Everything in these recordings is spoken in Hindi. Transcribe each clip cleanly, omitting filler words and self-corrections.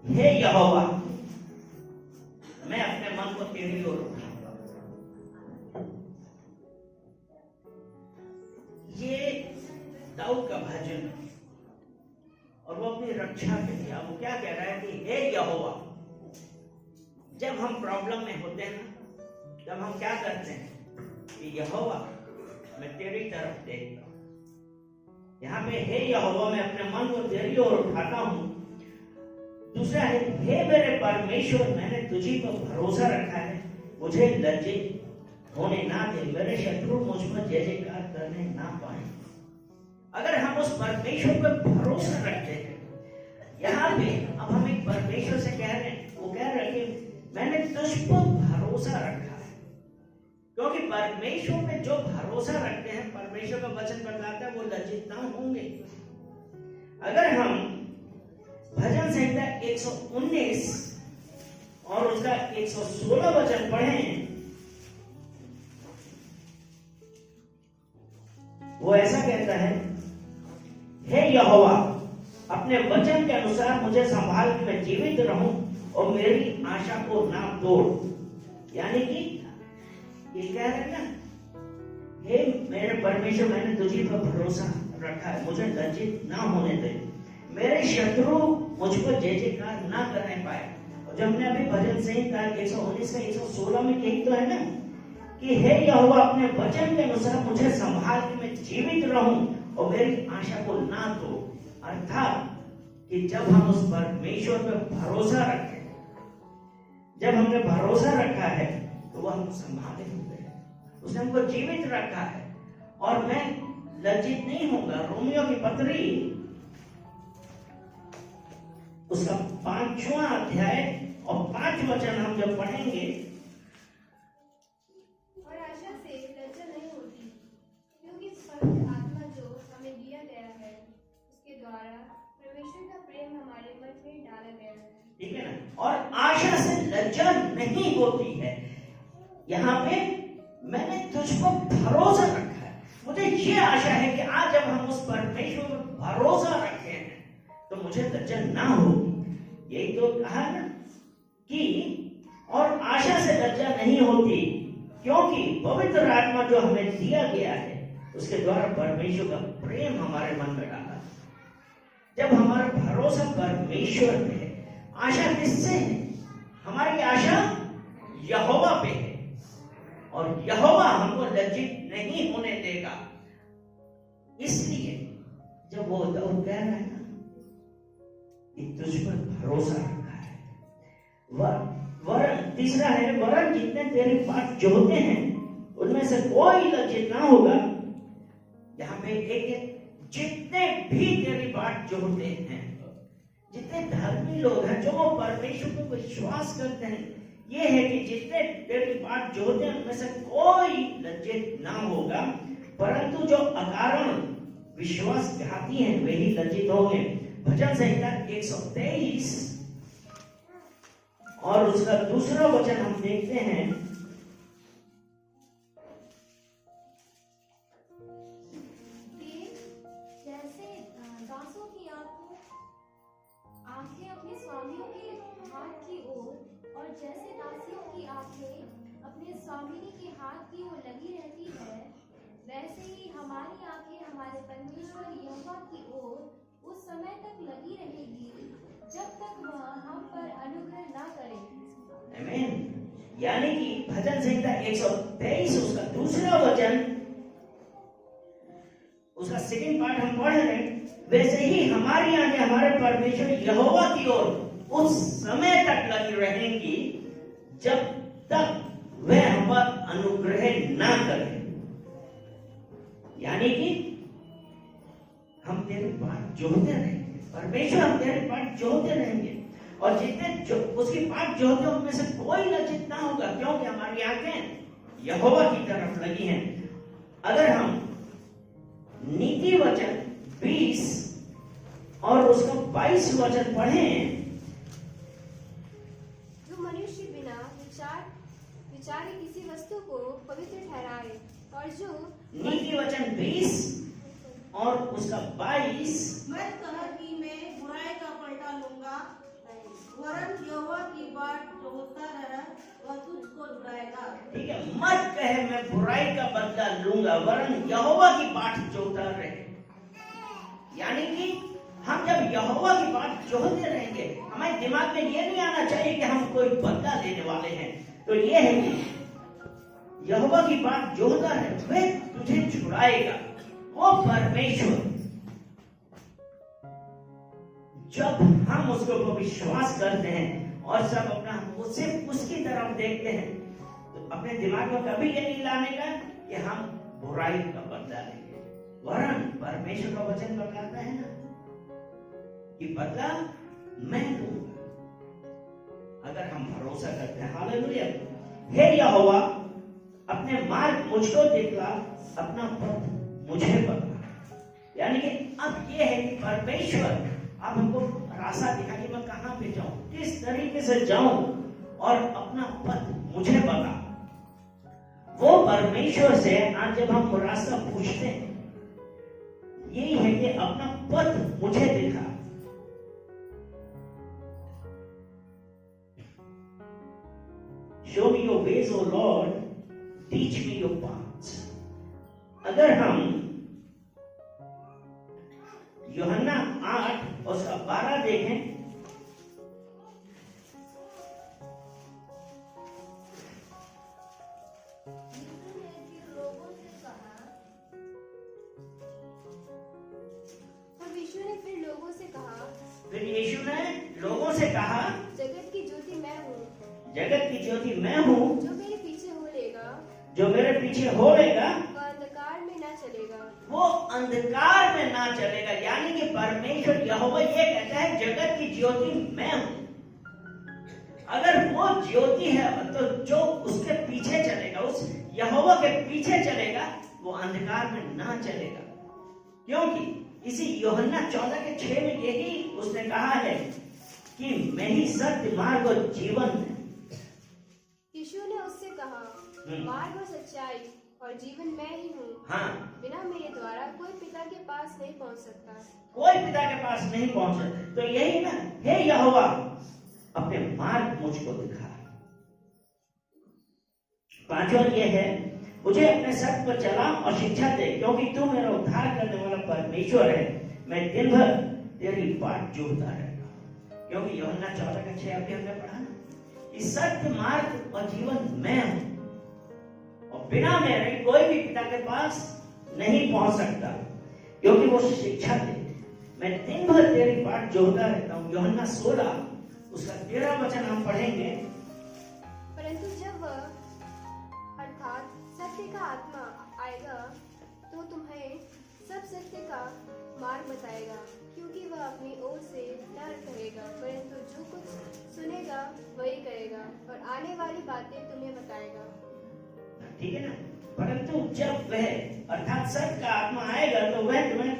हे यहोवा, मैं अपने मन को तेरी ओर उठाऊंगा। ये दाऊद का भजन, और वो अपनी रक्षा के लिए वो क्या कह रहा है कि हे यहोवा। जब हम प्रॉब्लम में होते हैं ना, तब हम क्या करते हैं कि यहोवा, मैं तेरी तरफ देखता हूं। यहाँ पे हे यहोवा, मैं अपने मन को तेरी ओर उठाता हूं। दूसरा है, हे मेरे परमेश्वर, मैंने तुझी पर भरोसा रखा है, मुझे लज्जित होने ना दे, मेरे शत्रु मुझ पर जय जयकार करने ना पाए। अगर हम उस परमेश्वर पर भरोसा रखते हैं, यहाँ पे अब हम एक परमेश्वर से कह रहे हैं, वो कह रहे हैं कि मैंने तुझ पर भरोसा रखा है। क्योंकि परमेश्वर पे जो भरोसा रखते हैं, परमेश्वर का वचन बताता है, वो लज्जित ना होंगे। अगर हम भजन संहिता 119 और उसका 116 वचन पढ़ें, वो ऐसा कहता है, हे यहोवा, अपने वचन के अनुसार मुझे संभाल के मैं जीवित रहूं और मेरी आशा को ना तोड़। यानी कि ये कह रहे हैं ना, हे मेरे परमेश्वर, मैंने तुझी पर भरोसा रखा है, मुझे लज्जित ना होने दे, मेरे शत्रु मुझ पर जय जयकार ना करने पाए। और जब हमने अभी भजन संहिता 119 का 116 में यही तो है ना कि हे यहोवा, अपने वचन के अनुसार मुझे संभाल के मैं जीवित रहूं और मेरी आशा को ना तोड़। अर्थात कि जब हम उस परमेश्वर पर भरोसा रखें, जब हमने भरोसा रखा है, तो वह हम संभाले हुए हैं, उसने हमको जीवित रखा है और मैं लज्जित नहीं होगा। रोमियो की पत्री उसका 5वां अध्याय और 5 वचन हम जब पढ़ेंगे, और आशा से लज्जा नहीं होती, क्योंकि पवित्र आत्मा जो हमें दिया गया है, उसके द्वारा परमेश्वर का प्रेम हमारे मन में डाला गया है। ठीक है ना। और आशा से लज्जा नहीं होती है। यहाँ पे मैंने तुझ पर भरोसा रखा है, मुझे ये आशा है कि आज जब हम उस परमेश्वर पर भरोसा रखे हैं, तो मुझे लज्जा ना होगी। यही तो कहा ना कि और आशा से लज्जा नहीं होती, क्योंकि पवित्र आत्मा जो हमें दिया गया है, उसके द्वारा परमेश्वर का प्रेम हमारे मन में डाला। जब हमारा भरोसा परमेश्वर पे है, आशा किससे है? हमारी आशा यहोवा पे है, और यहोवा हमको लज्जित नहीं होने देगा। इसलिए जब वो दाऊद कह रहा है ना कि तुझ पर भरोसा रखा है, वरन तीसरा है, वरन जितने तेरी बात जोहते हैं उनमें से कोई लज्जित ना होगा। यहाँ पे एक जितने भी तेरी बात जोहते हैं, जितने धर्मी लोग हैं जो परमेश्वर को विश्वास करते हैं, ये है कि जितने तेरी बात जोहते हैं उनमें से कोई लज्जित ना होगा, परंतु जो अकारण विश्वासघाती हैं वही लज्जित होंगे। भजन संहिता 123 और उसका दूसरा वचन हम देखते हैं, जैसे दासों की आंखें अपने स्वामियों के हाथ की ओर, और जैसे दासियों की आंखें अपने स्वामिनी के हाथ की ओर लगी रहती है, वैसे ही हमारी आंखें हमारे परमेश्वर यहोवा की ओर उस समय तक लगी रहेगी जब तक वह हम पर अनुग्रह ना करे। आमीन। यानी कि भजन संहिता 123 उसका दूसरा वचन, उसका सेकंड पार्ट हम पढ़ रहे हैं, वैसे ही हमारी आंखें हमारे परमेश्वर यहोवा की ओर उस समय तक लगी रहेंगी जब तक वह हम पर अनुग्रह ना करे। यानी कि हम तेरी बात जोहते रहेंगे, परमेश्वर हम तेरी बात जोहते रहेंगे, और जितने उसकी बात जोहते उनमें से कोई लज्जित ना होगा, क्योंकि हमारी आंखें यहोवा की तरफ लगी हैं। अगर हम नीति वचन 20 और उसका 22 वचन पढ़ें, जो मनुष्य बिना विचारे किसी वस्तु को पवित्र ठहराए, और जो नीति वचन 20 और उसका 22, मैं कहा कि मैं बुराई का पलटा लूंगा, वरन यहोवा की बाट जो होता रहे वह तुझको छुड़ाएगा। ठीक है, मत कहे मैं बुराई का बदला लूंगा, वरन यहोवा की बाट जोहता रहे। यानी कि हम जब यहोवा की बाट जोहते रहेंगे, हमारे दिमाग में ये नहीं आना चाहिए कि हम कोई बदला लेने वाले हैं। तो ये है कि यहोवा की बात जोहता है, वह तुझे छुड़ाएगा। वो परमेश्वर, जब हम उसके ऊपर विश्वास करते हैं और सब अपना उसे उसकी तरफ देखते हैं, तो अपने दिमाग में कभी ये नहीं लाने का कि हम बुराई का बदला लेंगे। वरन परमेश्वर का वचन बताता है ना कि बदला मैं दूंगा, अगर हम भरोसा करते हैं। हालेलुया। हे यहोवा, अपने मार्ग मुझको दिखला, अपना पथ मुझे बता। यानी कि अब ये है कि परमेश्वर अब हमको रास्ता दिखा कि मैं कहां पे जाऊं, किस तरीके से जाऊं, और अपना पथ मुझे बता। वो परमेश्वर से आज जब हम रास्ता पूछते हैं, यही है कि अपना पथ मुझे दिखा। Show me your ways, O Lord, teach me your paths. अगर हम यूहन्ना 8 और 12 देखें, फिर यीशु ने लोगों से कहा, जगत की ज्योति मैं हूँ, जगत की ज्योति मैं हूँ, जो मेरे पीछे हो लेगा, जो मेरे पीछे हो लेगा, वह अंधकार में ना चलेगा, वो अंधकार में ना चलेगा। यानी कि परमेश्वर यहोवा ये कहता है, जगत की ज्योति मैं हूँ। अगर वो ज्योति है तो जो उसके पीछे चलेगा, उस यहोवा के पीछे चलेगा, वो अंधकार में ना चलेगा। क्योंकि इसी यूहन्ना 14:6 में यही उसने कहा है कि मैं ही सत्य, मार्ग और जीवन है। यीशु ने उससे कहा, मार्ग और सच्चाई और जीवन मैं ही हूँ। हाँ, बिना मेरे द्वारा कोई पिता के पास नहीं पहुँच सकता। कोई पिता के पास नहीं पहुंच सकता। तो यही ना, हे यहोवा, अपने मार्ग मुझको दिखा। पांचवा ये है, मुझे अपने सत्य पर चला और शिक्षा दे, क्योंकि तू मेरा उद्धार करने वाला परमेश्वर है। मैं दिन भर तेरी बाट जोहता रहेगा। क्योंकि यूहन्ना 14:6 अभी हमने पढ़ा ना, कि सत्य, मार्ग और जीवन मैं हूं, और बिना मेरे कोई भी पिता के पास नहीं पहुंच सकता, क्योंकि वो शिक्षा दे। मैं दिन भर तेरी बाट जोहता रहता हूँ। यूहन्ना 16 उसका 13 वचन हम पढ़ेंगे। परंतु जब वह अर्थात सत्य का आत्मा आएगा तो तुम्हें सब सत्य का मार्ग बताएगा, क्योंकि वह अपनी ओर से न कहेगा, परंतु जो कुछ सुनेगा वही करेगा, और आने वाली बातें तुम्हें बताएगा। ठीक है ना। परंतु जब वह अर्थात सत्य का आत्मा आएगा तो वह तुम्हें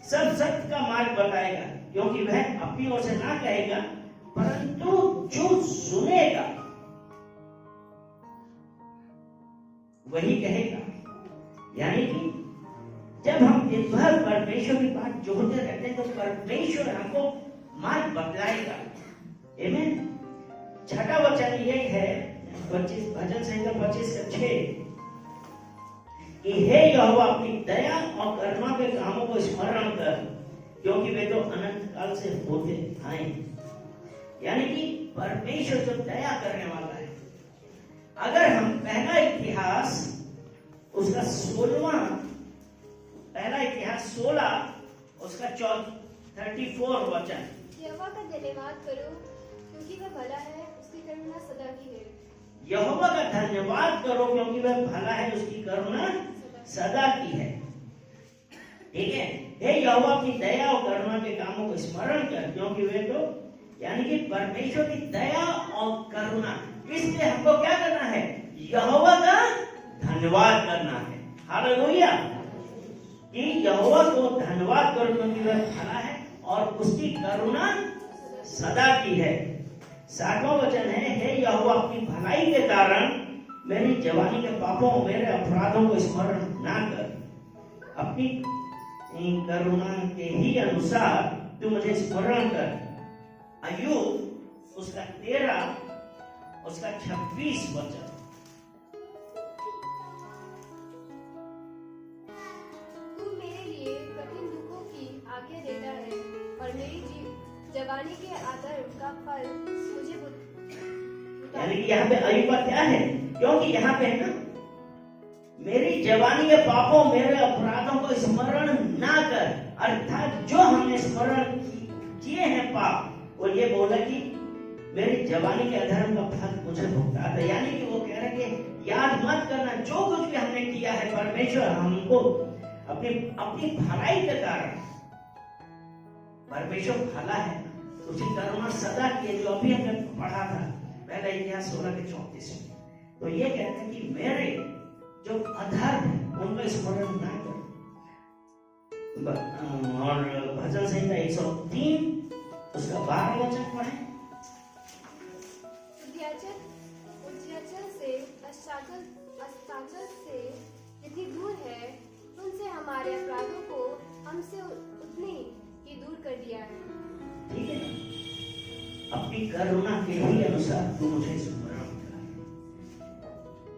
सब सत्य का मार्ग बताएगा, क्योंकि वह अपनी ओर से ना कहेगा, परंतु जो सुनेगा वही कहेगा। यानी कि जब हम दिन भर परमेश्वर की बात जोड़ते रहते हैं तो परमेश्वर हमको मार्ग बतलाएगा। आमीन। छठा वचन ये है 25 भजन संहिता 25:6 कि हे यहोवा, अपनी दया और करुणा के कामों को स्मरण कर, क्योंकि वे तो अनंत काल से होते आए। यानी कि परमेश्वर जो दया करने वाला है। अगर हम पहला इतिहास उसका 16वां, पहला इतिहास 16 उसका 34 वचन, यहोवा का धन्यवाद करो, क्योंकि वह भला है, उसकी करुणा सदा की है। यहोवा का धन्यवाद करो, क्योंकि वह भला है, उसकी करुणा सदा की है। ठीक है। हे यहोवा, अपनी दया और करुणा के कामों को स्मरण कर, क्योंकि वे तो, यानी कि परमेश्वर की दया और करुणा, इसलिए हमको क्या करना है? यहोवा का धन्यवाद करना है। हालेलुया। कि यहोवा को धन्यवाद करो, क्योंकि वह भला है और उसकी करुणा सदा की है। 7वां वचन है, हे यहोवा, अपनी भलाई के कारण मेरी जवानी के पापों, मेरे अपराधों को स्मरण ना कर। अपनी करुणा के ही अनुसार तू मुझे स्मरण कर। अय्यूब उसका 13, उसका 26 वचन। तू मेरे लिए कठिन दुखों की आज्ञा देता है और मेरी जवानी के आदर का फल मुझे यानी कि यहाँ पे अयुब का क्या है, क्योंकि यहाँ पे है ना, मेरी जवानी के पापों, मेरे अपराधों को स्मरण ना कर। अर्थात जो हमने स्मरण किए हैं पाप, वो ये बोला कि मेरी जवानी के अधर्म का फल मुझे भुगता था। यानी कि वो कह रहे कि याद मत करना, जो कुछ भी हमने किया है, परमेश्वर हमको अपनी भलाई के कारण, परमेश्वर भला है, उसकी करुणा सदा की, जो अभी हमने पढ़ा था पहला इतिहास 16:34 में। तो ये कहते हैं कि मेरे जो अधर्म है उनका स्मरण ना करो। और भजन संहिता 103 उसका 12 वचन पढ़े। उद्याचल से अस्ताचल से जितनी दूर है, उनसे हमारे अपराधों को हमसे उतनी ही दूर कर दिया है। ठीक है, अपनी करुणा के ही अनुसार तू मुझे स्मरण कर।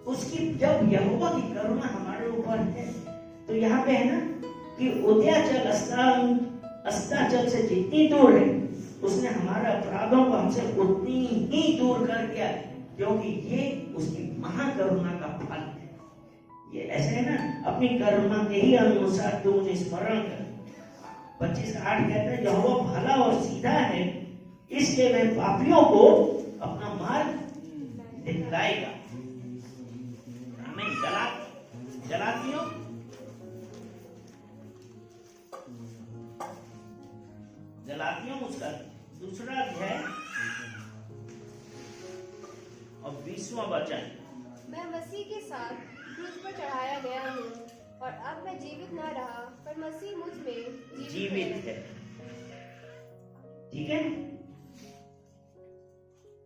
उसकी जब यहोवा की करुणा हमारे ऊपर है, तो यहाँ पे है ना कि उदयाचल अस्ताचल से जितनी दूर है, उसने हमारे अपराधों को हमसे उतनी ही दूर कर दिया, क्योंकि ये उसकी महाकरुणा का फल है। ये ऐसे है ना, अपनी करुणा के ही अनुसार तू मुझे स्मरण कर। 25:8 कहते हैं, यहोवा भला और सीधा है, इसलिए वह पापियों को अपना मार्ग दिखलाएगा। हमें गलातियों उसका 2 अध्याय और 20वां वचन। मैं मसीह के साथ क्रूस पर चढ़ाया गया हूँ, और अब मैं जीवित न रहा, पर मसीह मुझ में जीवित है। ठीक है,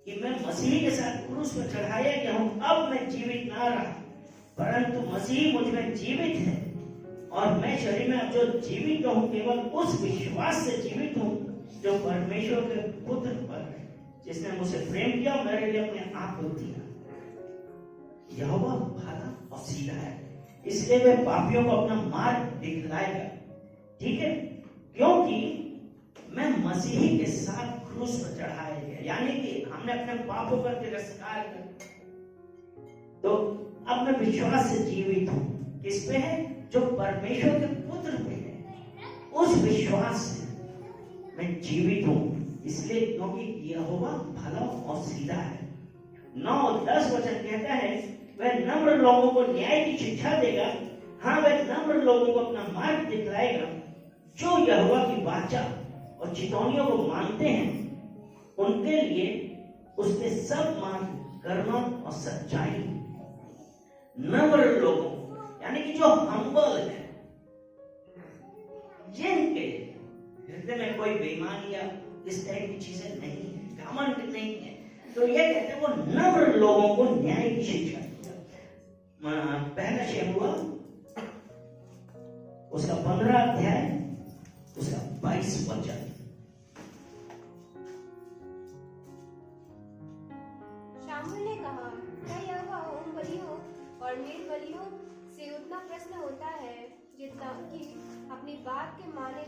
कि मैं मसीह के साथ क्रूस पर चढ़ाया गया हूँ, अब मैं जीवित ना रहा, परंतु मसीह मुझ में जीवित है। और मैं शरीर में अब जो जीवित हूँ, केवल उस विश्वास से जीवित हूँ जो परमेश्वर के पुत्र पर है, जिसने मुझसे प्रेम किया, मेरे लिए अपने आप को दिया। यहोवा भला और सीधा है, इसलिए वह पापियों को अपना मार्ग दिखलाएगा। ठीक है, क्योंकि मैं मसीही के साथ क्रूस पर चढ़ाया गया, यानी कि हमने अपने पापों का तिरस्कार किया, तो अब मैं विश्वास से जीवित हूँ। किस पे है? जो परमेश्वर के पुत्र पे है, उस विश्वास से मैं जीवित हूँ। इसलिए क्योंकि यहोवा भला और सीधा है। 9-10 वचन कहता है, वह नम्र लोगों को न्याय की शिक्षा देगा। हाँ, वह नम्र लोगों को अपना मार्ग दिखलाएगा। जो यहोवा की वाचा और चितौनियों को मानते हैं, उनके लिए उसके सब मार्ग करुणा और सच्चाई। नम्र लोगों यानी कि जो हम्बल है, जिनके हृदय में कोई बेईमानी या इस टाइप की चीजें नहीं है, घमंड नहीं है, तो ये कहते हैं वो नम्र लोगों को न्याय की शिक्षा देगा। पहला शमूएल उसका 15 अध्याय उसका 22 वचन। शामुएल ने कहा, क्या यहोवा होम बलियों और मेल बलियों से उतना प्रश्न होता है जितना कि अपनी बात के माने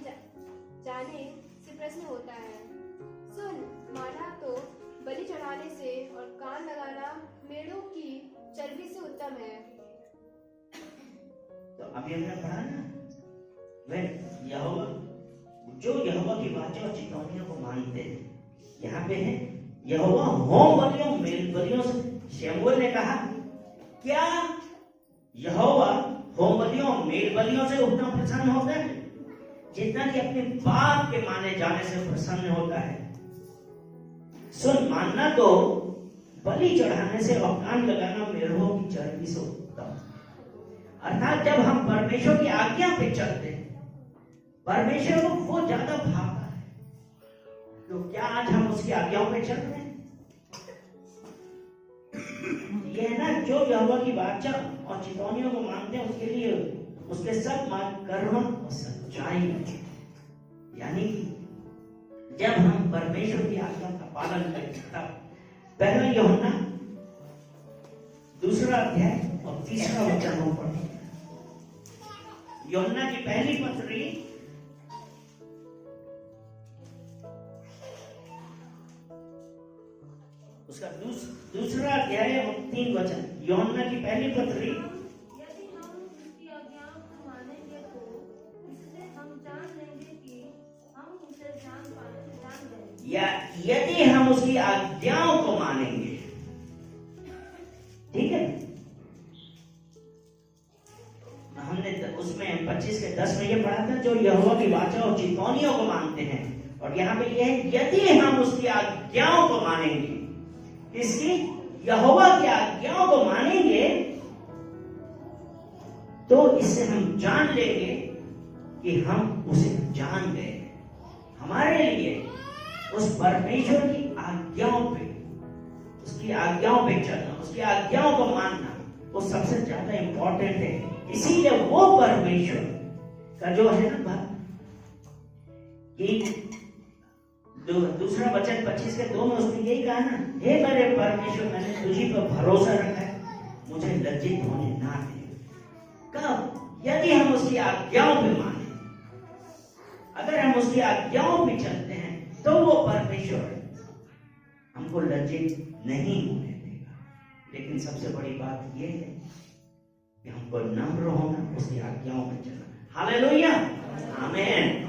जाने से प्रश्न होता है? सुन, माना तो बलि चढ़ाने से और कान लगाना मेढ़ों की चर्बी से उत्तम है। तो अभी हमने पढ़ा ना, वह यहोवा जो यहोवा की वाचा और चितौनियों को मानते हैं, यहाँ पे है यहोवा होम बलियों मेल बलियों से। शमूएल ने कहा, क्या यहोवा होम बलियों मेल बलियों से उतना प्रसन्न होता है जितना कि अपनी बात के माने जाने से प्रसन्न होता है? सुन, मानना तो बलि चढ़ाने से और कान लगाना मेढ़ों की चर्बी से उत्तम। अर्थात जब हम परमेश्वर की आज्ञा पे चलते हैं, परमेश्वर को वो ज्यादा भाता है। तो क्या आज हम उसकी आज्ञाओं पे चल रहे हैं? ये है ना, जो यहोवा की वाचा और चितौनियों को मानते हैं, उसके लिए उसके सब मार्ग करुणा और सच्चाई है। यानी जब हम परमेश्वर की आज्ञा का पालन करें तब। पहला यूहन्ना 2 अध्याय और 3 वचन हम पढ़ेंगे। यूहन्ना की पहली पत्री उसका 2 अध्याय और 3 वचन। यूहन्ना की पहली पत्री यदि हम उसकी आज्ञाओं को मानेंगे तो इससे हम जान लेंगे कि हम उसे जान गए। या यदि हम उसकी आज्ञाओं को मानेंगे, ठीक है। हमने उसमें 25 के 10 में ये पढ़ा था, जो यहोवा की वाचा और चितौनियों को मानते हैं। और यहाँ पे ये है, यदि हम उसकी आज्ञाओं को मानेंगे। किसकी? यहोवा की आज्ञाओं को मानेंगे तो इससे हम जान लेंगे कि हम उसे जान गए। हमारे लिए उस परमेश्वर की आज्ञाओं पे, उसकी आज्ञाओं पे चलना, उसकी आज्ञाओं को मानना, वो सबसे ज्यादा इंपॉर्टेंट है। इसीलिए वो परमेश्वर का जो है ना कि 2 वचन 25 के 2 में उसने यही कहा ना, हे मेरे परमेश्वर, मैंने तुझी पर भरोसा रखा है, मुझे लज्जित होने ना दे। कब? यदि हम उसकी आज्ञाओं पे माने, अगर हम उसकी आज्ञाओं पे चलते हैं तो वो परमेश्वर हमको लज्जित नहीं होने देगा। लेकिन सबसे बड़ी बात यह है कि हमको नम्र होना, उसकी आज्ञाओं पे चलना। हालेलुया, आमीन।